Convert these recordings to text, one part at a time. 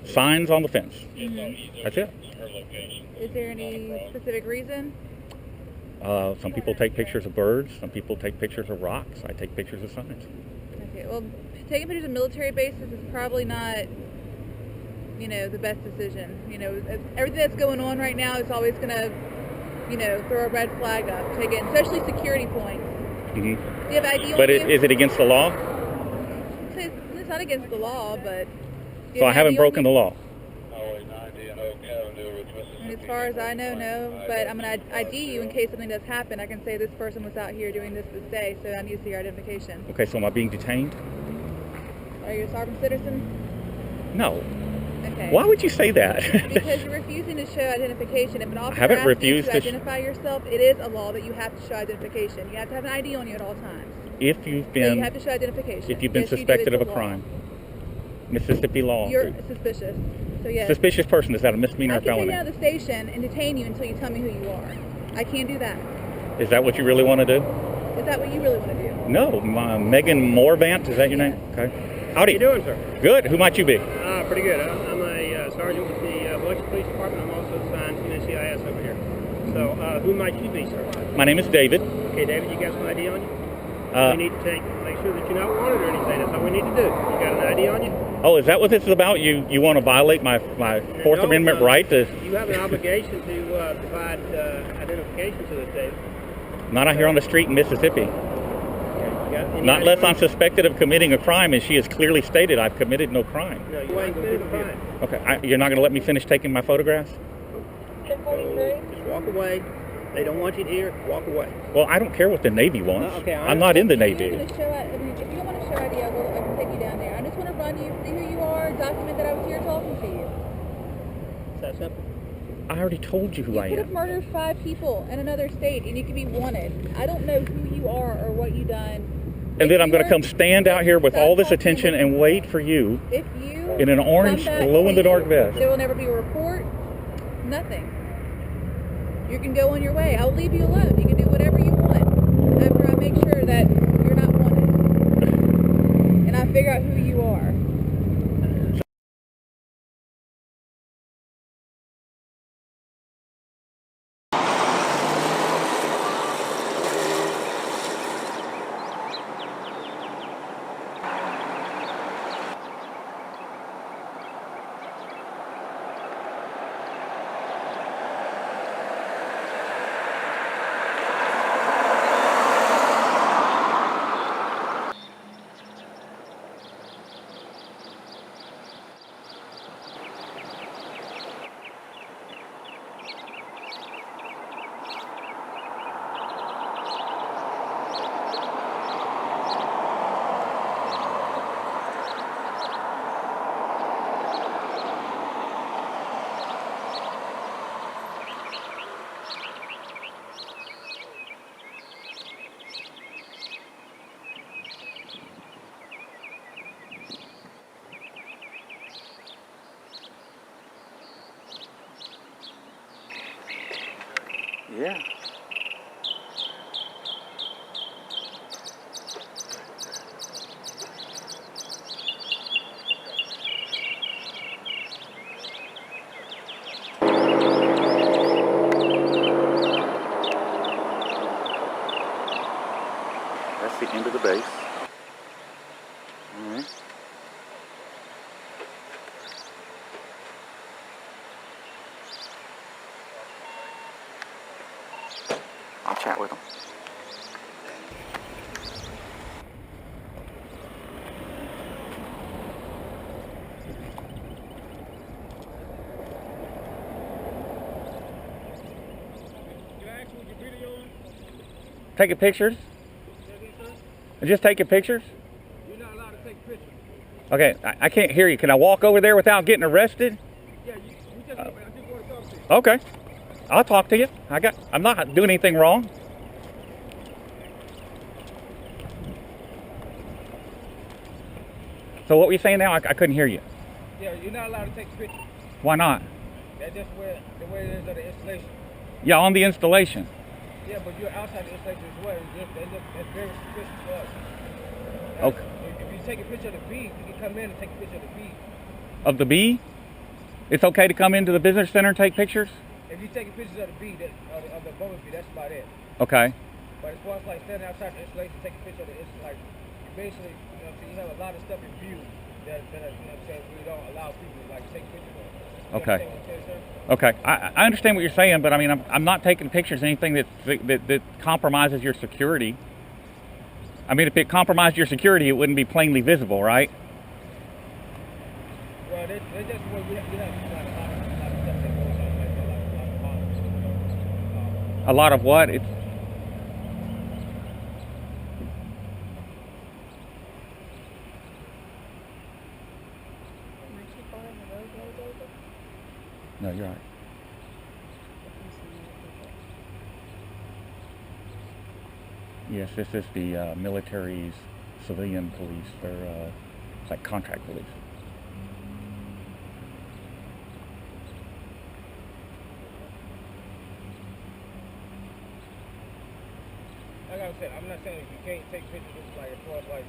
Signs on the fence. That's it. Is there any specific reason? Some people take pictures of birds. Some people take pictures of rocks. I take pictures of signs. Okay, well, taking pictures of military bases is probably not, the best decision. Everything that's going on right now is always going to, throw a red flag up. Especially security points. Mm-hmm. Do you have ID on But you? is it against the law? It's not against the law, but... So I haven't broken the law. And as far as I know, no. But I'm going to ID you in case something does happen. I can say this person was out here doing this day, so I need to see your identification. Okay, so am I being detained? Are you a sovereign citizen? No. Okay. Why would you say that? Because you're refusing to show identification. If an officer haven't asks refused you to to identify yourself, it is a law that you have to show identification. You have to have an ID on you at all times. If you've So been you have to show identification. if you've been Yes, you do. suspected It's of a law. crime, Mississippi law. You're suspicious. So yes. Suspicious person, is that a misdemeanor I or can take felony? you out of the station and detain you until you tell me who you are. I can't do that. Is that what you really want to do? Is that what you really want to do? No, Megan Morvant, is that your name? Okay. Howdy. How you doing, sir? Good. Who might you be? Pretty good. I'm a sergeant with the Biloxi Police Department. I'm also assigned to NCIS over here. So, who might you be, sir? My name is David. Okay, David, you got some ID on you? Uh, We need to make sure that you're not wanted or anything. That's all we need to do. You got an ID on you? Oh, is that what this is about? You want to violate my Fourth No, Amendment right to? You have an obligation to provide identification to us, David. Not out here on the street in Mississippi. Okay, you got any Not ID unless on I'm you? suspected of committing a crime, and she has clearly stated I've committed no crime. No, you ain't committed a crime. Okay, you're not going to let me finish taking my photographs? Just walk away. They don't want you here. Walk away. Well, I don't care what the Navy wants. Okay, I'm not in the If you Navy. don't want to show ID, I can take you down there. I just want to run you, see who you are, document that I was here talking to you. Is that simple? I already told you who I You could have am. murdered 5 people in another state, and you could be wanted. I don't know who you are or what you done. And then I'm going to come stand out here with all this attention and wait for you If you in an orange come back glow-in-the-dark clean, vest. there will never be a report. Nothing. You can go on your way. I'll leave you alone. You can do whatever you want after I make sure that you're not wanted, and I figure out who you are. Yeah. That's the end of the base. All right. I'll chat with them. Taking pictures? Just taking pictures? You're not allowed to take pictures. Okay, I can't hear you. Can I walk over there without getting arrested? Yeah, I just want to talk to you. Okay. I'll talk to you. I'm not doing anything wrong. So what were you saying now? I couldn't hear you. Yeah, you're not allowed to take pictures. Why not? That's just the way it is at the installation. Yeah, on the installation. Yeah, but you're outside the installation as well. That's very suspicious for us. Okay. If you take a picture of the bee, you can come in and take a picture of the bee. Of the bee? It's okay to come into the visitor center and take pictures? If you're taking pictures of the bee, of the bonus bee, that's about it. Okay. But as far as like standing outside the installation, taking pictures of it, it's like basically, you know what I'm saying, you have a lot of stuff in view that you know what I'm saying, we don't allow people to like take pictures of. Okay. Okay. I understand what you're saying, but I mean, I'm not taking pictures of anything that compromises your security. I mean, if it compromised your security, it wouldn't be plainly visible, right? Well, that's just what we have like, a lot of stuff that goes on like that, like a lot of A lot of what? It's no, you're right. Yes, this is the military's civilian police. They're it's like contract police. Like I said, I'm not saying you can't take pictures of like as far as like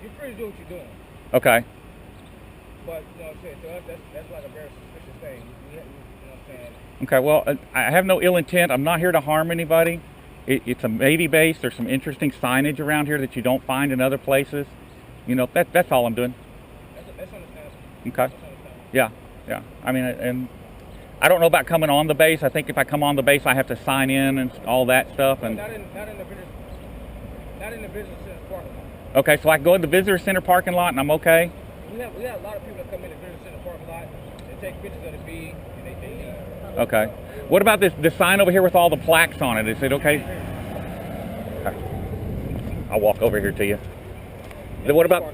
you're free to do what you're doing. Okay. But you know what I'm saying, to us that's like a very suspicious thing. You know what I'm saying? Okay, well, I have no ill intent. I'm not here to harm anybody. It's a Navy base. There's some interesting signage around here that you don't find in other places. You know, that's all I'm doing. That's understandable. Okay. That's understandable. Yeah. I mean, and I don't know about coming on the base. I think if I come on the base, I have to sign in and all that stuff. And not in the business center parking lot. okay, so I can go in the visitor center parking lot and I'm okay. We have a lot of people that come in the visitor center parking lot. They take pictures of the bee. And they Okay. What about this sign over here with all the plaques on it? Is it okay? I'll walk over here to you. What about?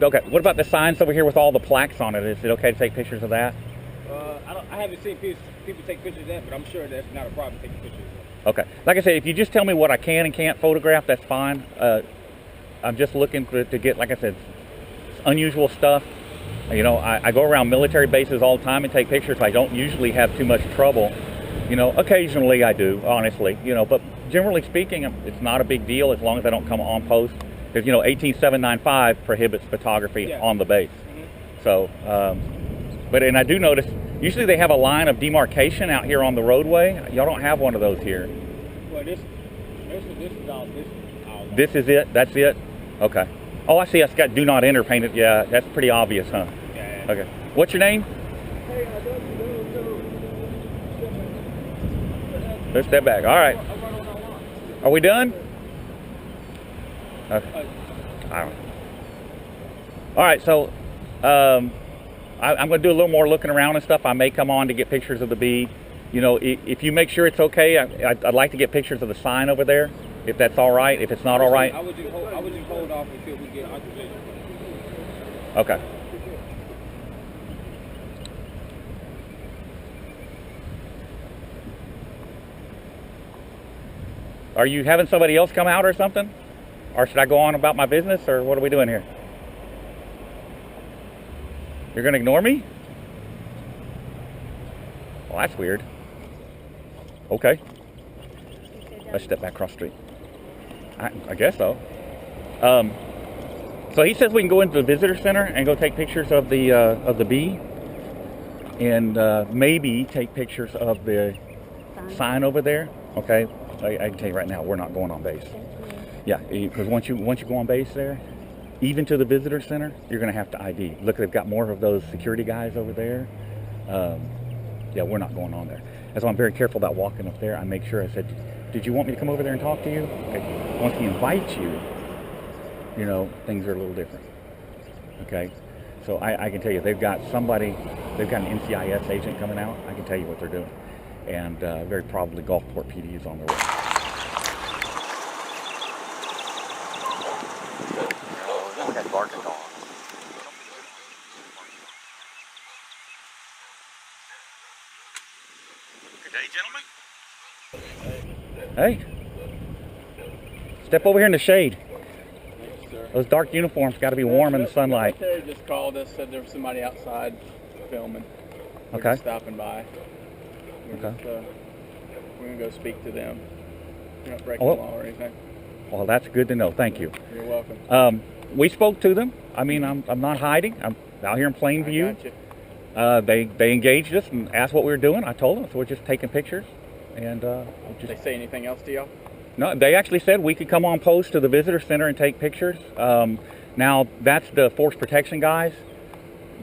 Okay. What about the signs over here with all the plaques on it? Is it okay to take pictures of that? I haven't seen people take pictures of that, but I'm sure that's not a problem taking pictures of that. Okay. Like I said, if you just tell me what I can and can't photograph, that's fine. I'm just looking to get, like I said, unusual stuff. You know, I go around military bases all the time and take pictures. I don't usually have too much trouble. You know, occasionally I do, honestly. You know, but generally speaking, it's not a big deal as long as I don't come on post. Because, you know, 18795 prohibits photography on the base. Mm-hmm. So, and I do notice, usually they have a line of demarcation out here on the roadway. Y'all don't have one of those here. Well, this is all. This is it? That's it? Okay. Oh, I see. It's got do not enter painted. Yeah, that's pretty obvious, huh? Yeah. Okay. What's your name? Let's step back. All right. Are we done? Okay. All right. So, I'm going to do a little more looking around and stuff. I may come on to get pictures of the bee. You know, if you make sure it's okay, I'd like to get pictures of the sign over there, if that's all right. If it's not all right, I would just hold off until we get authorization. okay. Are you having somebody else come out or something? Or should I go on about my business, or what are we doing here? You're going to ignore me? Well, that's weird. Okay. Let's step back across the street. I guess so. So he says we can go into the visitor center and go take pictures of the bee, and maybe take pictures of the sign over there. Okay. I can tell you right now, we're not going on base. Yeah, because once you go on base there, even to the visitor center, you're going to have to ID. Look, they've got more of those security guys over there. Yeah, we're not going on there. That's why I'm very careful about walking up there. I make sure I said, did you want me to come over there and talk to you? Okay. Once he invites you, you know, things are a little different. Okay. So I can tell you, they've got an NCIS agent coming out. I can tell you what they're doing. And very probably Gulfport PD is on their way. We got barking dogs. Good day, gentlemen. Hey. Step over here in the shade. Those dark uniforms got to be warm in the sunlight. The military just called us, said there was somebody outside filming. We're Okay. just stopping by. We're Okay. going to go speak to them. We're not breaking Well- the law or anything. Well, that's good to know. Thank you. You're welcome. We spoke to them. I mean, I'm not hiding. I'm out here in plain I view. got you. They engaged us and asked what we were doing. I told them, so we're just taking pictures. And Did they say anything else to y'all? no, they actually said we could come on post to the visitor center and take pictures. Now that's the force protection guys.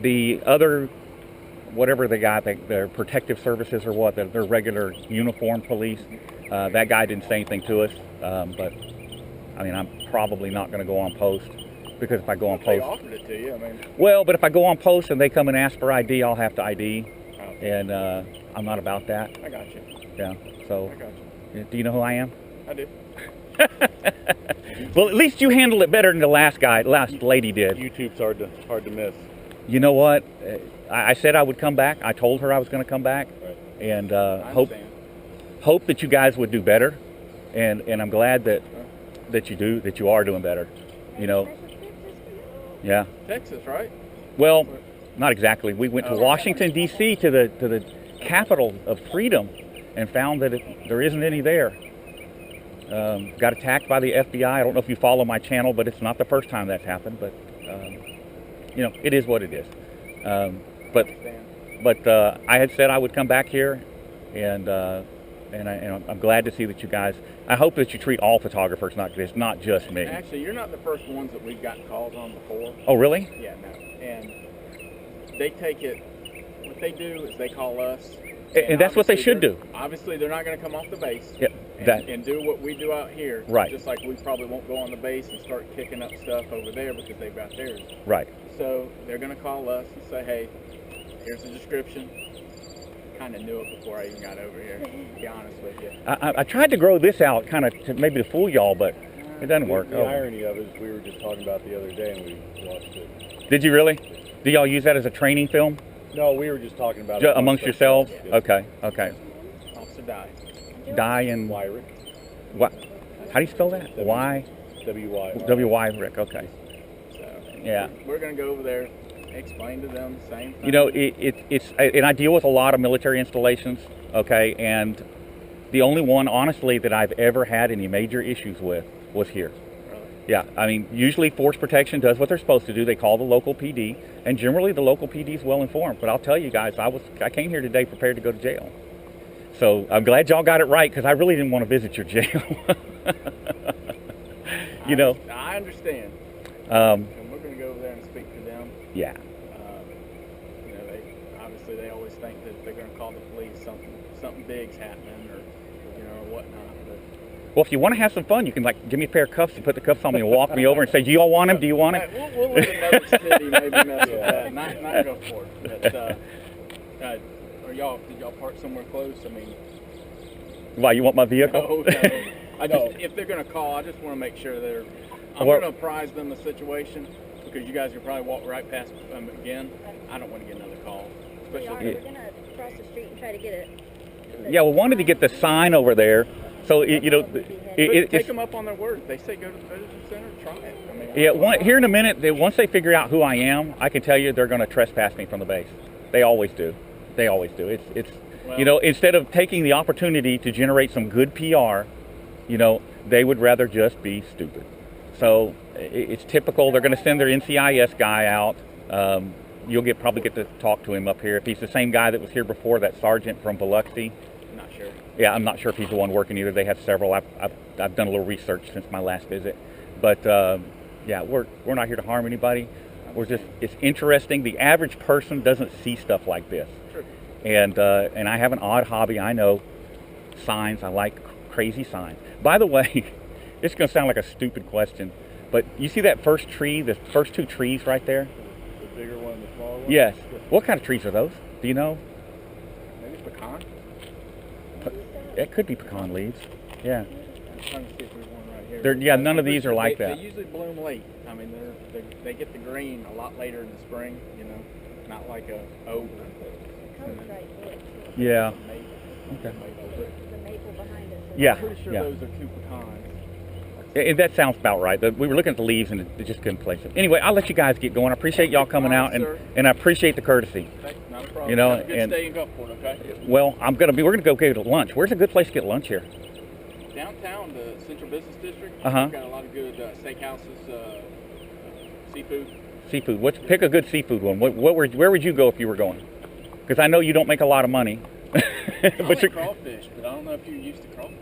The other, whatever the guy, their protective services or what, their regular uniform police. That guy didn't say anything to us. But I mean, I'm probably not going to go on post because if I go on They post, offered it to you. I mean, well, but if I go on post and they come and ask for ID, I'll have to ID, oh, and I'm not about that. I got you. Yeah. So, I got you. do you know who I am? I do. Well, at least you handled it better than the last lady did. YouTube's hard to miss. You know what? I said I would come back. I told her I was going to come back, Right. and I hope understand. that you guys would do better, and I'm glad that you are doing better. You know, yeah. Texas, right? Well, not exactly. We went to Oh. Washington D.C. to the capital of freedom, and found that there isn't any there. Got attacked by the FBI. I don't know if you follow my channel, but it's not the first time that's happened. But you know, it is what it is. But I had said I would come back here, and I'm glad to see that you guys. I hope that you treat all photographers, not just me. Actually, you're not the first ones that we've gotten calls on before. Oh, really? Yeah, no. And they take it. What they do is they call us. And that's what they obviously should do. Obviously, they're not going to come off the base. Yeah, And do what we do out here. Right. Just like we probably won't go on the base and start kicking up stuff over there because they've got theirs. Right. So they're going to call us and say, hey, here's the description. Kind of knew it before I even got over here, to be honest with you. I tried to grow this out kind of to maybe to fool y'all, but it doesn't work. The irony of it is we were just talking about the other day and we watched it. Did you really? Do y'all use that as a training film? No, we were just talking about it Amongst yourselves? Yes. Okay, okay. Officer Die. Die and Wyrick. what? How do you spell that? Y W-Y. W-Y Rick. Okay. So Yeah. we're going to go over there, explain to them the same thing. You know, and I deal with a lot of military installations. Okay, and the only one, honestly, that I've ever had any major issues with was here. Really? Yeah, I mean, usually force protection does what they're supposed to do. They call the local PD, and generally the local PD is well informed. But I'll tell you guys, I came here today prepared to go to jail. So I'm glad y'all got it right, because I really didn't want to visit your jail. You know. I understand. And we're going to go over there and speak to them. Yeah. You know, they always think that they're going to call the police, something big's happening, or you know, or whatnot. But Well, if you want to have some fun, you can like give me a pair of cuffs and put the cuffs on me and walk me over and say, "Do you all want him? Do you want him?" We'll let another city maybe mess with that. Not Gulfport. But did y'all park somewhere close? I mean, Why, you want my vehicle? No. If they're going to call, I just want to make sure I'm Well- going to apprise them the situation, because you guys will probably walk right past them again. I don't want to get another call, We are. especially. We're gonna cross the street and try to get it. Yeah, we wanted to get the sign over there, so you know, Take it's, them up on their word. If they say go to the visitor center, try it. I mean, yeah. Here in a minute, once they figure out who I am, I can tell you they're going to trespass me from the base. They always do. They always do. It's you know, instead of taking the opportunity to generate some good PR, you know, they would rather just be stupid. So it's typical. They're going to send their NCIS guy out. You'll probably get to talk to him up here. If he's the same guy that was here before, that sergeant from Biloxi. not sure. Yeah, I'm not sure if he's the one working either. They have several. I've done a little research since my last visit. But yeah, we're not here to harm anybody. It's interesting. The average person doesn't see stuff like this. True. And I have an odd hobby. I know, signs. I like crazy signs. By the way, it's going to sound like a stupid question, but you see that first tree, the first two trees right there? The bigger one and the smaller one? Yes. What kind of trees are those? Do you know? Maybe it's pecan. It could be pecan leaves. Yeah. I'm trying to see if there's one right here. Yeah, none of these are like they that. They usually bloom late. I mean, they get the green a lot later in the spring. You know, not like a oak. Color's right there. Yeah. Maple. Okay. The maple behind it. Yeah. I'm pretty sure Yeah. those are two pecans. That sounds about right. We were looking at the leaves and it just couldn't place it. Anyway, I'll let you guys get going. I appreciate y'all coming All out, right, sir. and I appreciate the courtesy. Okay, not a problem. You know, Have a good and- stay in Gulfport, okay? Well, we're gonna go get lunch. Where's a good place to get lunch here? Downtown, the Central Business District. Uh-huh. We've got a lot of good steakhouses, seafood. Seafood. Pick a good seafood one. Where would you go if you were going? Because I know you don't make a lot of money. I but like you're, crawfish, but I don't know if you're used to crawfish.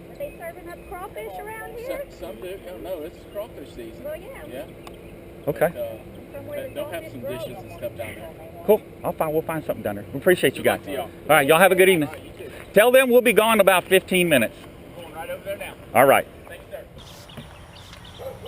Are they serving up crawfish around here? Some do. No, it's crawfish season. Well, yeah. Yeah. okay. But, Somewhere the they'll have crawfish some grow. dishes and stuff down there. Cool. We'll find something down there. We appreciate you Good guys. luck to y'all. All right, y'all have a good evening. All right, you too. Tell them we'll be gone in about 15 minutes. Going right over there now. All right. Thanks, sir.